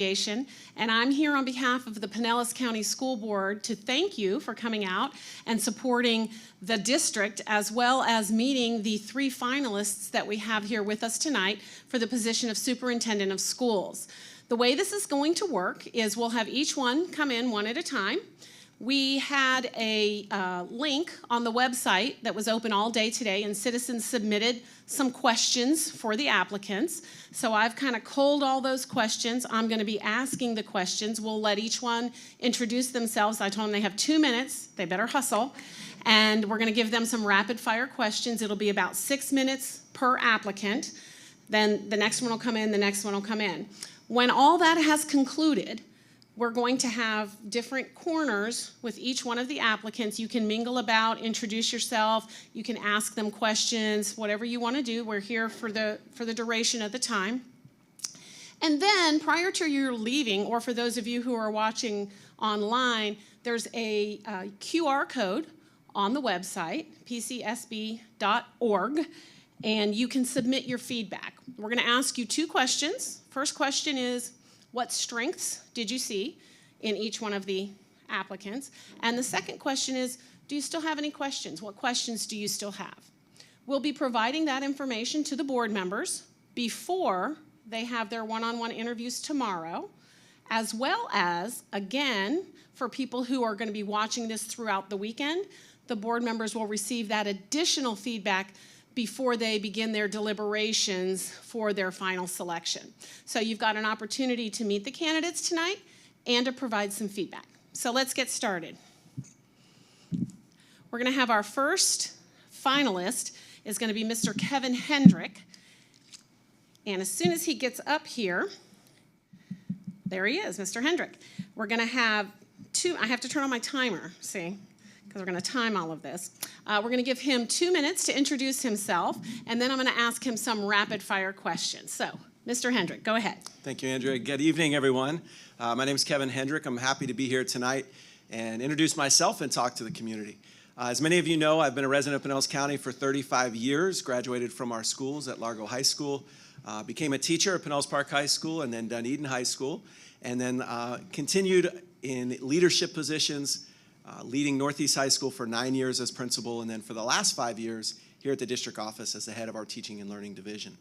And I'm here on behalf of the Pinellas County School Board to thank you for coming out and supporting the district, as well as meeting the 3 finalists that we have here with us tonight for the position of Superintendent of Schools. The way this is going to work is we'll have each one come in one at a time. We had a link on the website that was open all day today, and citizens submitted some questions for the applicants. So I've kind of culled all those questions. I'm going to be asking the questions. We'll let each one introduce themselves. I told them they have 2 minutes. They better hustle. And we're going to give them some rapid fire questions. It'll be about 6 minutes per applicant. Then the next one will come in, the next one will come in. When all that has concluded, we're going to have different corners with each one of the applicants. You can mingle about, introduce yourself, you can ask them questions, whatever you want to do. We're here for the duration of the time. And then prior to your leaving, or for those of you who are watching online, there's a QR code on the website, pcsb.org, and you can submit your feedback. We're going to ask you 2 questions. First question is, what strengths did you see in each one of the applicants? And the second question is, do you still have any questions? What questions do you still have? We'll be providing that information to the board members before they have their one-on-one interviews tomorrow, as well as, again, for people who are going to be watching this throughout the weekend, the board members will receive that additional feedback before they begin their deliberations for their final selection. So you've got an opportunity to meet the candidates tonight and to provide some feedback. So let's get started. We're going to have our first finalist is going to be Mr. Kevin Hendrick. And as soon as he gets up here, there he is, Mr. Hendrick. We're going to have 2, I have to turn on my timer, see? Because we're going to time all of this. We're going to give him 2 minutes to introduce himself, and then I'm going to ask him some rapid-fire questions. So, Mr. Hendrick, go ahead. Thank you, Andrea. Good evening, everyone. My name is Kevin Hendrick. I'm happy to be here tonight and introduce myself and talk to the community. As many of you know, I've been a resident of Pinellas County for 35 years, graduated from our schools at Largo High School, became a teacher at Pinellas Park High School and then Dunedin High School, and then continued in leadership positions, leading Northeast High School for 9 years as principal, and then for the last 5 years here at the district office as the head of our teaching and learning division.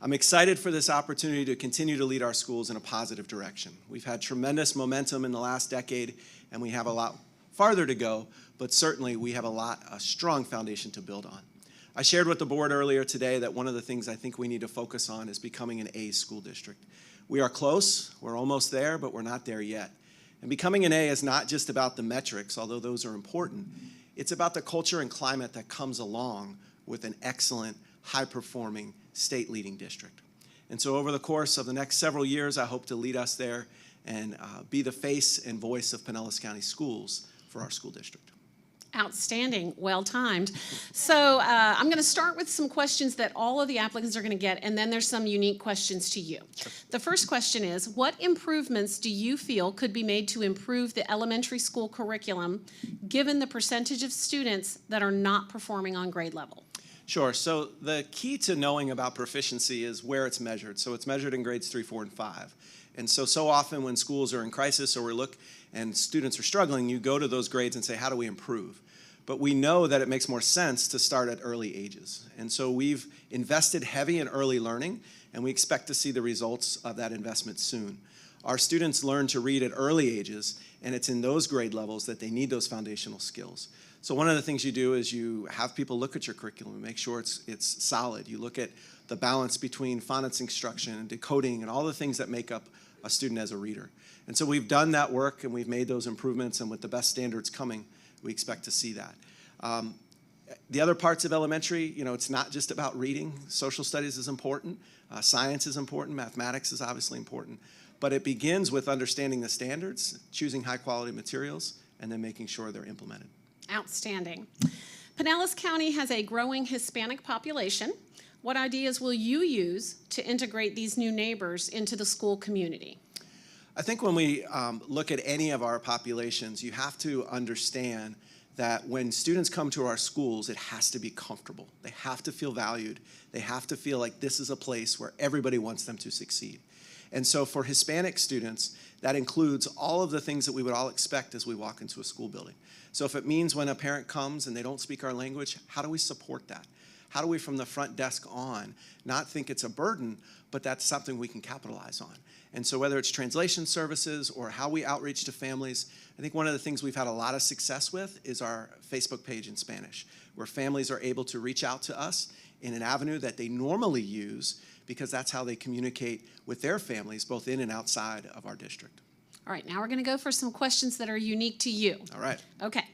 I'm excited for this opportunity to continue to lead our schools in a positive direction. We've had tremendous momentum in the last decade, and we have a lot farther to go, but certainly we have a strong foundation to build on. I shared with the board earlier today that one of the things I think we need to focus on is becoming an A school district. We are close, we're almost there, but we're not there yet. And becoming an A is not just about the metrics, although those are important. It's about the culture and climate that comes along with an excellent, high-performing, state-leading district. And so over the course of the next several years, I hope to lead us there and be the face and voice of Pinellas County Schools for our school district. Outstanding, well-timed. So I'm going to start with some questions that all of the applicants are going to get, and then there's some unique questions to you. Sure. The first question is, what improvements do you feel could be made to improve the elementary school curriculum, given the percentage of students that are not performing on grade level? Sure, so the key to knowing about proficiency is where it's measured. So it's measured in grades 3, 4, and 5. And so often when schools are in crisis or we look and students are struggling, you go to those grades and say, how do we improve? But we know that it makes more sense to start at early ages. And so we've invested heavy in early learning, and we expect to see the results of that investment soon. Our students learn to read at early ages, and it's in those grade levels that they need those foundational skills. So one of the things you do is you have people look at your curriculum and make sure it's solid. You look at the balance between phonics instruction and decoding and all the things that make up a student as a reader. And so we've done that work and we've made those improvements, and with the best standards coming, we expect to see that. The other parts of elementary, it's not just about reading. Social studies is important, science is important, mathematics is obviously important, but it begins with understanding the standards, choosing high quality materials, and then making sure they're implemented. Outstanding. Pinellas County has a growing Hispanic population. What ideas will you use to integrate these new neighbors into the school community? I think when we look at any of our populations, you have to understand that when students come to our schools, it has to be comfortable. They have to feel valued. They have to feel like this is a place where everybody wants them to succeed. And so for Hispanic students, that includes all of the things that we would all expect as we walk into a school building. So if it means when a parent comes and they don't speak our language, how do we support that? How do we, from the front desk on, not think it's a burden, but that's something we can capitalize on? And so whether it's translation services or how we outreach to families, I think one of the things we've had a lot of success with is our Facebook page in Spanish, where families are able to reach out to us in an avenue that they normally use, because that's how they communicate with their families, both in and outside of our district. All right, now we're going to go for some questions that are unique to you. All right. Okay.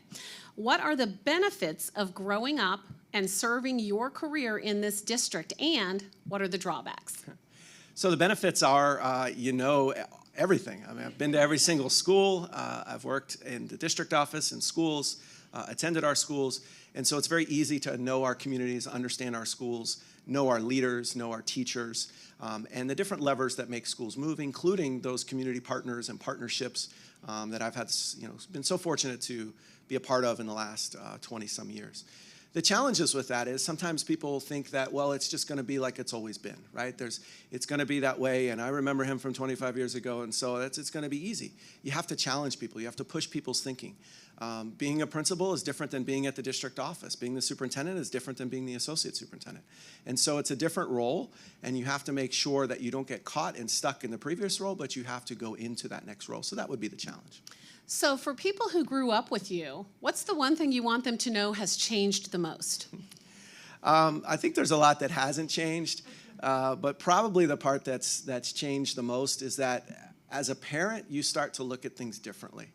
What are the benefits of growing up and serving your career in this district, and what are the drawbacks? So the benefits are, everything. I mean, I've been to every single school. I've worked in the district office in schools, attended our schools, and so it's very easy to know our communities, understand our schools, know our leaders, know our teachers, and the different levers that make schools move, including those community partners and partnerships that I've had, been so fortunate to be a part of in the last 20-some years. The challenges with that is sometimes people think that, well, it's just going to be like it's always been, right? It's going to be that way, and I remember him from 25 years ago, and so it's going to be easy. You have to challenge people. You have to push people's thinking. Being a principal is different than being at the district office. Being the superintendent is different than being the associate superintendent. And so it's a different role, and you have to make sure that you don't get caught and stuck in the previous role, but you have to go into that next role. So that would be the challenge. So for people who grew up with you, what's the one thing you want them to know has changed the most? I think there's a lot that hasn't changed, but probably the part that's changed the most is that as a parent, you start to look at things differently.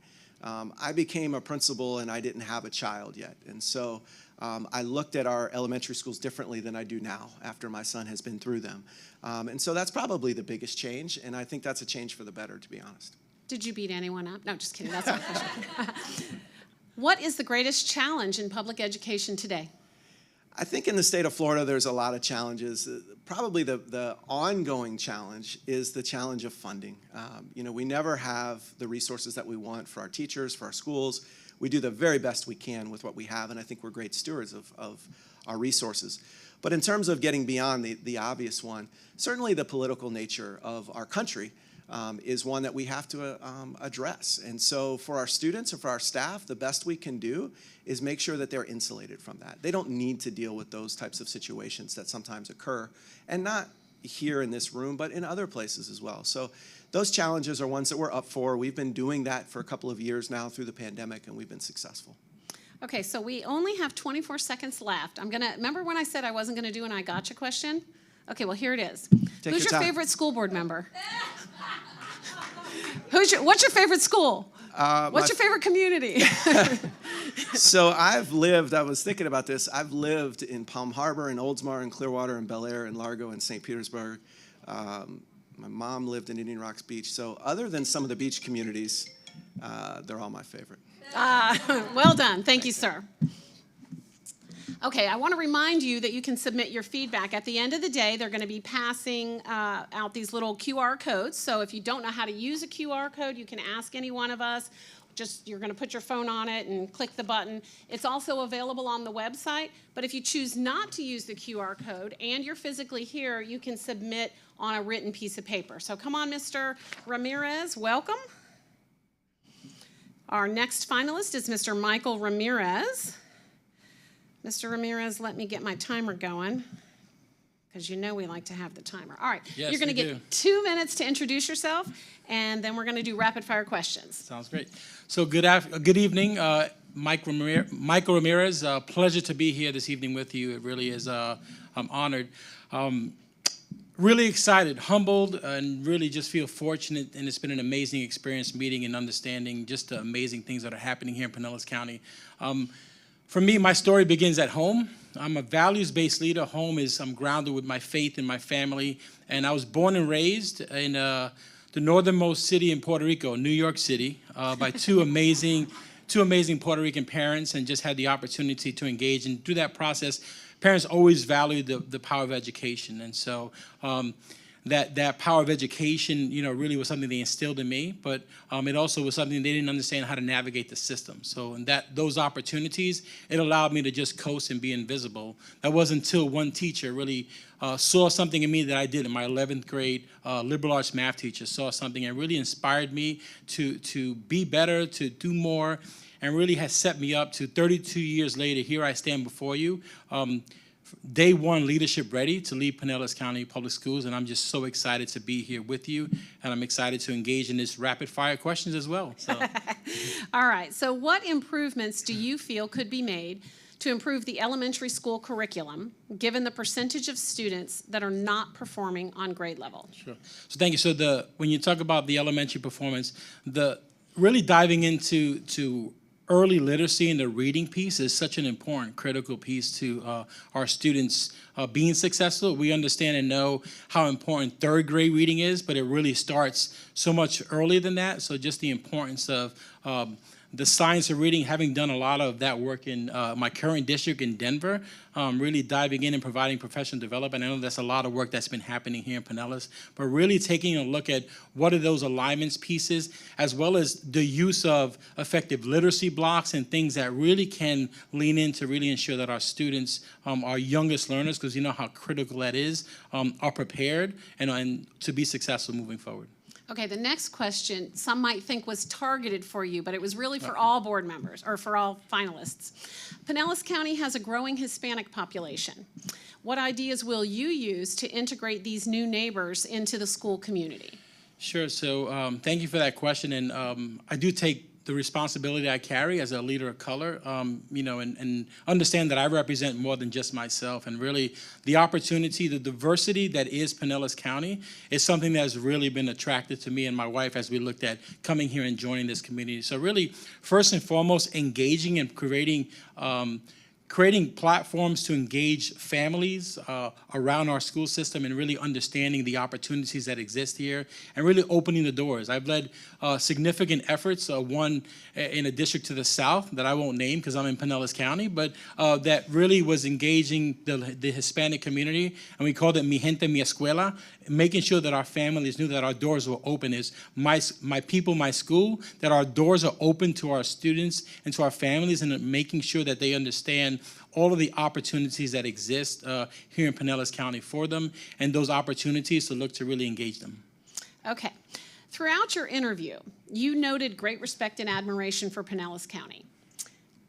I became a principal and I didn't have a child yet, and so I looked at our elementary schools differently than I do now after my son has been through them. And so that's probably the biggest change, and I think that's a change for the better, to be honest. Did you beat anyone up? No, just kidding. That's not a question. What is the greatest challenge in public education today? I think in the state of Florida, there's a lot of challenges. Probably the ongoing challenge is the challenge of funding. We never have the resources that we want for our teachers, for our schools. We do the very best we can with what we have, and I think we're great stewards of our resources. But in terms of getting beyond the obvious one, certainly the political nature of our country is one that we have to address. And so for our students and for our staff, the best we can do is make sure that they're insulated from that. They don't need to deal with those types of situations that sometimes occur, and not here in this room, but in other places as well. So those challenges are ones that we're up for. We've been doing that for a couple of years now through the pandemic, and we've been successful. Okay, so we only have 24 seconds left. Remember when I said I wasn't gonna do an I gotcha question? Okay, well, here it is. Who's your favorite school board member? What's your favorite school? What's your favorite community? So I was thinking about this, I've lived in Palm Harbor and Oldsmar and Clearwater and Bel Air and Largo and St. Petersburg. My mom lived in Indian Rocks Beach. So other than some of the beach communities, they're all my favorite. Well done. Thank you, sir. Okay, I want to remind you that you can submit your feedback. At the end of the day, they're going to be passing out these little QR codes. So if you don't know how to use a QR code, you can ask any one of us. You're going to put your phone on it and click the button. It's also available on the website. But if you choose not to use the QR code and you're physically here, you can submit on a written piece of paper. So come on, Mr. Ramirez, welcome. Our next finalist is Mr. Michael Ramirez. Mr. Ramirez, let me get my timer going, because you know we like to have the timer. All right, yes, you're going to get 2 minutes to introduce yourself, and then we're going to do rapid-fire questions. Sounds great. So good evening, Michael Ramirez. Pleasure to be here this evening with you. It really is. I'm honored. Really excited, humbled, and really just feel fortunate, and it's been an amazing experience meeting and understanding just the amazing things that are happening here in Pinellas County. For me, my story begins at home. I'm a values-based leader. I'm grounded with my faith and my family, and I was born and raised in the northernmost city in Puerto Rico, New York City, by two amazing Puerto Rican parents, and just had the opportunity to engage. And through that process, parents always valued the power of education. And so that power of education, really was something they instilled in me, but it also was something they didn't understand how to navigate the system. So in those opportunities, it allowed me to just coast and be invisible. That wasn't until one teacher really saw something in me that I did in my 11th grade liberal arts math teacher, saw something and really inspired me to be better, to do more, and really has set me up to 32 years later, here I stand before you. Day one leadership ready to lead Pinellas County Public Schools, and I'm just so excited to be here with you, and I'm excited to engage in this rapid fire questions as well. So. All right, so what improvements do you feel could be made to improve the elementary school curriculum, given the percentage of students that are not performing on grade level? Sure. So thank you. So when you talk about the elementary performance, really diving into early literacy and the reading piece is such an important, critical piece to our students being successful. We understand and know how important third grade reading is, but it really starts so much earlier than that. So just the importance of the science of reading, having done a lot of that work in my current district in Denver, really diving in and providing professional development. I know that's a lot of work that's been happening here in Pinellas, but really taking a look at what are those alignments pieces, as well as the use of effective literacy blocks and things that really can lean in to really ensure that our students, our youngest learners, because you know how critical that is, are prepared and to be successful moving forward. Okay, the next question, some might think was targeted for you, but it was really for all board members, or for all finalists. Pinellas County has a growing Hispanic population. What ideas will you use to integrate these new neighbors into the school community? Sure, so thank you for that question, and I do take the responsibility I carry as a leader of color, and understand that I represent more than just myself, and really the opportunity, the diversity that is Pinellas County is something that has really been attractive to me and my wife as we looked at coming here and joining this community. So really, first and foremost, engaging and creating platforms to engage families around our school system and really understanding the opportunities that exist here and really opening the doors. I've led significant efforts, one in a district to the south that I won't name because I'm in Pinellas County, but that really was engaging the Hispanic community, and we called it Mi Gente, Mi Escuela, making sure that our families knew that our doors were open is my people, my school, that our doors are open to our students and to our families, and making sure that they understand all of the opportunities that exist here in Pinellas County for them, and those opportunities to look to really engage them. Okay. Throughout your interview, you noted great respect and admiration for Pinellas County.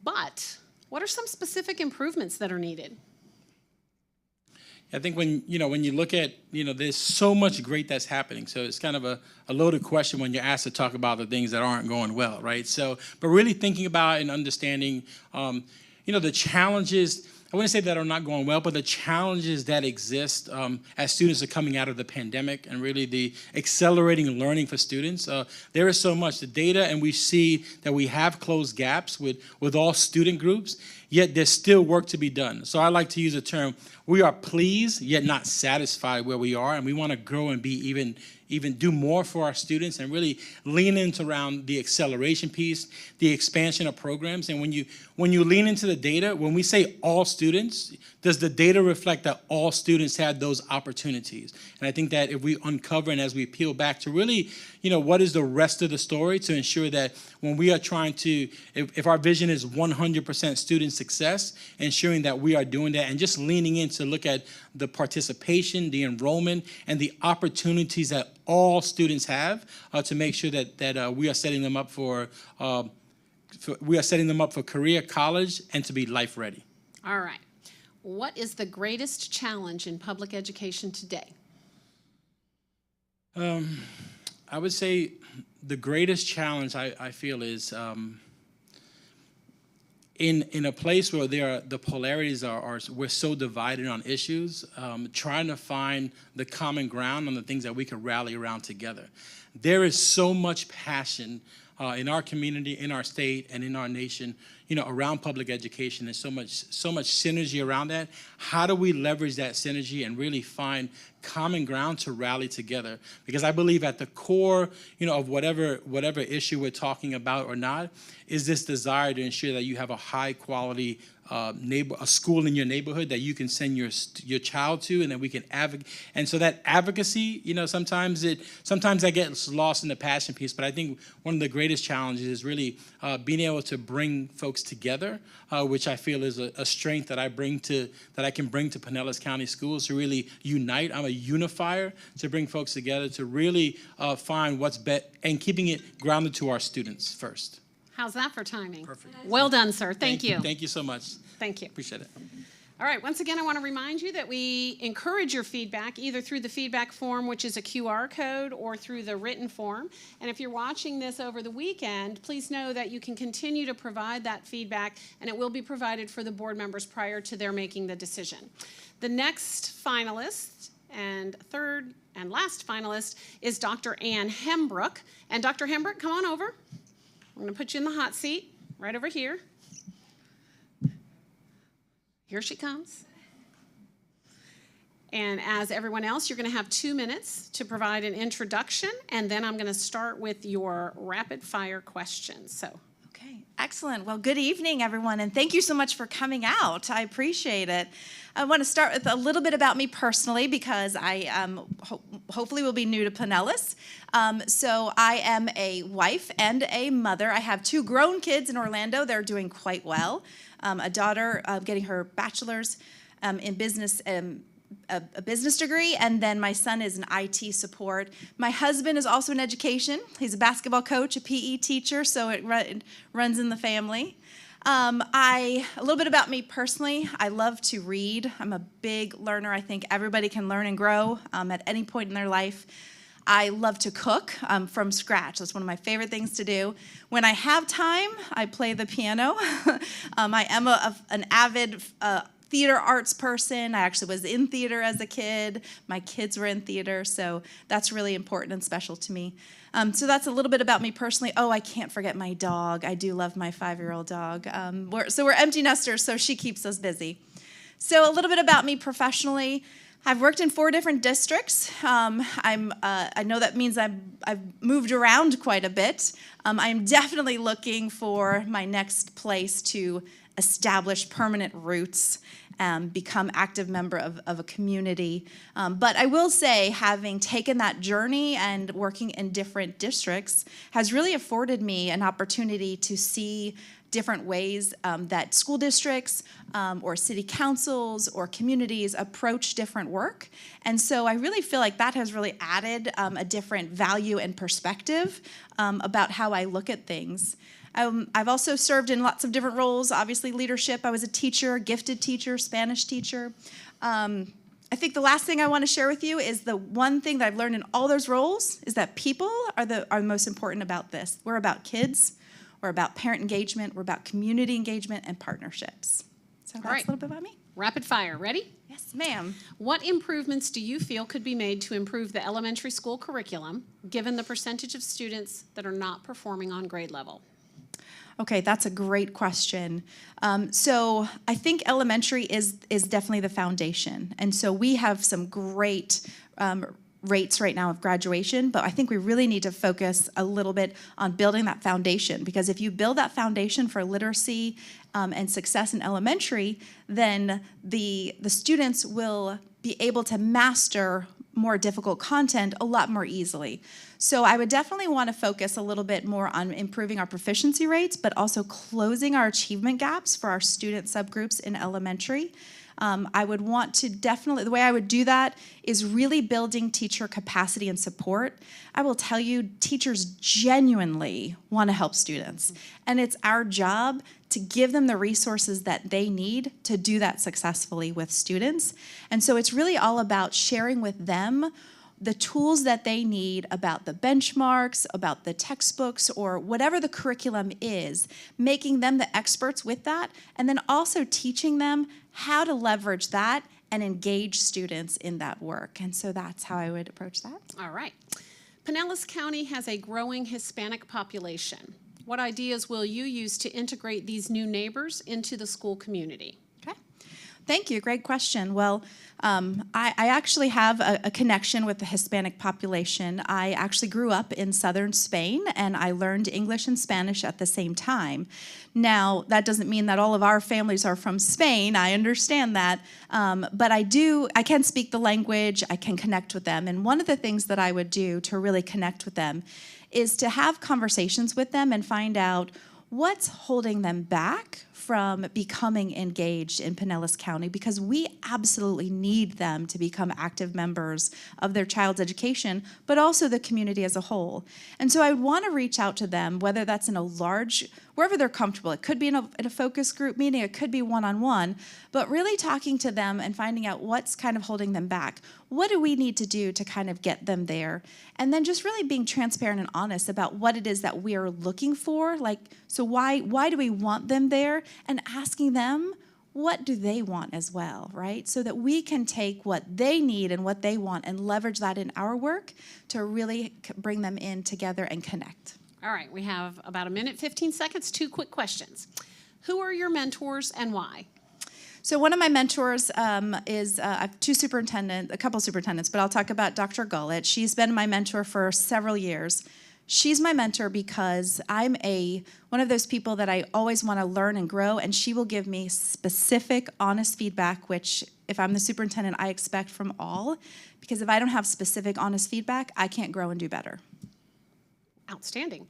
But what are some specific improvements that are needed? I think when you look at, there's so much great that's happening. So it's kind of a loaded question when you're asked to talk about the things that aren't going well, right? So, but really thinking about and understanding, the challenges, I wouldn't say that are not going well, but the challenges that exist as students are coming out of the pandemic and really the accelerating learning for students. There is so much. The data, and we see that we have closed gaps with all student groups, yet there's still work to be done. So I like to use the term, we are pleased, yet not satisfied where we are, and we want to grow and be even do more for our students and really lean into around the acceleration piece, the expansion of programs. And when you lean into the data, when we say all students, does the data reflect that all students had those opportunities? And I think that if we uncover and as we peel back to really, what is the rest of the story to ensure that when we are trying to, if our vision is 100% student success, ensuring that we are doing that and just leaning in to look at the participation, the enrollment, and the opportunities that all students have to make sure that we are setting them up for career, college, and to be life ready. All right. What is the greatest challenge in public education today? I would say the greatest challenge I feel is in a place where the polarities are we're so divided on issues, trying to find the common ground on the things that we could rally around together. There is so much passion in our community, in our state, and in our nation, around public education. There's so much synergy around that. How do we leverage that synergy and really find common ground to rally together? Because I believe at the core, of whatever issue we're talking about or not, is this desire to ensure that you have a high quality a school in your neighborhood that you can send your child to, and that we can advocate. And so that advocacy, sometimes that gets lost in the passion piece. But I think one of the greatest challenges is really being able to bring folks together, which I feel is a strength that I can bring to Pinellas County Schools, to really unite. I'm a unifier to bring folks together to really find what's best, and keeping it grounded to our students first. How's that for timing? Perfect. Well done, sir. Thank you. Thank you so much. Thank you. Appreciate it. All right, once again, I want to remind you that we encourage your feedback either through the feedback form, which is a QR code, or through the written form. And if you're watching this over the weekend, please know that you can continue to provide that feedback, and it will be provided for the board members prior to their making the decision. The next finalist, and third and last finalist, is Dr. Ann Hembrook. And Dr. Hembrook, come on over. I'm going to put you in the hot seat right over here. Here she comes. And as everyone else, you're going to have 2 minutes to provide an introduction, and then I'm going to start with your rapid fire questions. So. Okay, excellent. Well, good evening, everyone, and thank you so much for coming out. I appreciate it. I want to start with a little bit about me personally, because I hopefully will be new to Pinellas. So I am a wife and a mother. I have 2 grown kids in Orlando. They're doing quite well. A daughter getting her bachelor's in business, a business degree, and then my son is an IT support. My husband is also in education. He's a basketball coach, a PE teacher, so it runs in the family. A little bit about me personally. I love to read. I'm a big learner. I think everybody can learn and grow at any point in their life. I love to cook from scratch. That's one of my favorite things to do. When I have time, I play the piano. I am an avid theater arts person. I actually was in theater as a kid. My kids were in theater, so that's really important and special to me. So that's a little bit about me personally. Oh, I can't forget my dog. I do love my 5-year-old dog. We're empty nesters, so she keeps us busy. So a little bit about me professionally. I've worked in 4 different districts. I know that means I've moved around quite a bit. I'm definitely looking for my next place to establish permanent roots, become active member of a community. But I will say, having taken that journey and working in different districts has really afforded me an opportunity to see different ways that school districts or city councils or communities approach different work. And so I really feel like that has really added a different value and perspective about how I look at things. I've also served in lots of different roles, obviously leadership. I was a teacher, gifted teacher, Spanish teacher. I think the last thing I want to share with you is the one thing that I've learned in all those roles is that people are the most important about this. We're about kids, we're about parent engagement, we're about community engagement and partnerships. So that's a little bit about me. Rapid fire, ready? Yes, ma'am. What improvements do you feel could be made to improve the elementary school curriculum, given the percentage of students that are not performing on grade level? Okay, that's a great question. So I think elementary is definitely the foundation. And so we have some great rates right now of graduation, but I think we really need to focus a little bit on building that foundation, because if you build that foundation for literacy and success in elementary, then the students will be able to master more difficult content a lot more easily. So I would definitely want to focus a little bit more on improving our proficiency rates, but also closing our achievement gaps for our student subgroups in elementary. I would want to definitely, the way I would do that is really building teacher capacity and support. I will tell you, teachers genuinely want to help students, and it's our job to give them the resources that they need to do that successfully with students. And so it's really all about sharing with them the tools that they need about the benchmarks, about the textbooks, or whatever the curriculum is, making them the experts with that, and then also teaching them how to leverage that and engage students in that work. And so that's how I would approach that. All right. Pinellas County has a growing Hispanic population. What ideas will you use to integrate these new neighbors into the school community? Okay. Thank you. Great question. Well, I actually have a connection with the Hispanic population. I actually grew up in southern Spain, and I learned English and Spanish at the same time. Now, that doesn't mean that all of our families are from Spain. I understand that. But I can speak the language. I can connect with them. And one of the things that I would do to really connect with them is to have conversations with them and find out what's holding them back from becoming engaged in Pinellas County, because we absolutely need them to become active members of their child's education, but also the community as a whole. And so I would want to reach out to them, whether that's in a large, wherever they're comfortable. It could be in a focus group meeting, it could be one-on-one, but really talking to them and finding out what's kind of holding them back. What do we need to do to kind of get them there? And then just really being transparent and honest about what it is that we are looking for. Like, so why do we want them there? And asking them, what do they want as well, right? So that we can take what they need and what they want and leverage that in our work to really bring them in together and connect. All right, we have about a minute, 15 seconds, 2 quick questions. Who are your mentors and why? So one of my mentors is I have a couple superintendents, but I'll talk about Dr. Gullett. She's been my mentor for several years. She's my mentor because I'm one of those people that I always want to learn and grow, and she will give me specific, honest feedback, which if I'm the superintendent, I expect from all, because if I don't have specific, honest feedback, I can't grow and do better. Outstanding.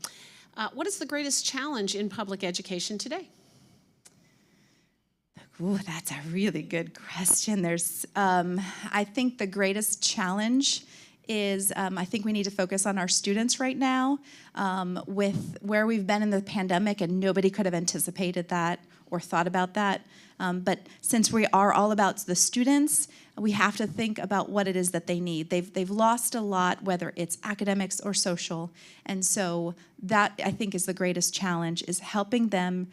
What is the greatest challenge in public education today? Ooh, that's a really good question. I think the greatest challenge is I think we need to focus on our students right now with where we've been in the pandemic, and nobody could have anticipated that or thought about that. But since we are all about the students, we have to think about what it is that they need. They've lost a lot, whether it's academics or social. And so that, I think, is the greatest challenge, is helping them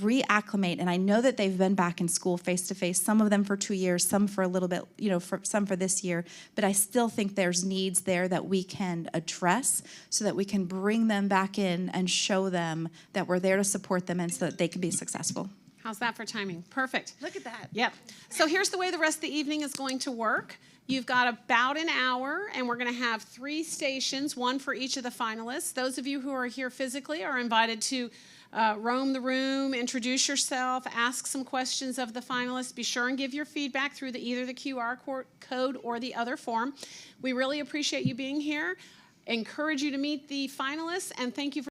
reacclimate. And I know that they've been back in school face-to-face, some of them for 2 years, some for a little bit, some for this year. But I still think there's needs there that we can address so that we can bring them back in and show them that we're there to support them and so that they can be successful. How's that for timing? Perfect. Look at that. Yep. So here's the way the rest of the evening is going to work. You've got about an hour, and we're going to have 3 stations, 1 for each of the finalists. Those of you who are here physically are invited to roam the room, introduce yourself, ask some questions of the finalists. Be sure and give your feedback through either the QR code or the other form. We really appreciate you being here. Encourage you to meet the finalists, and thank you for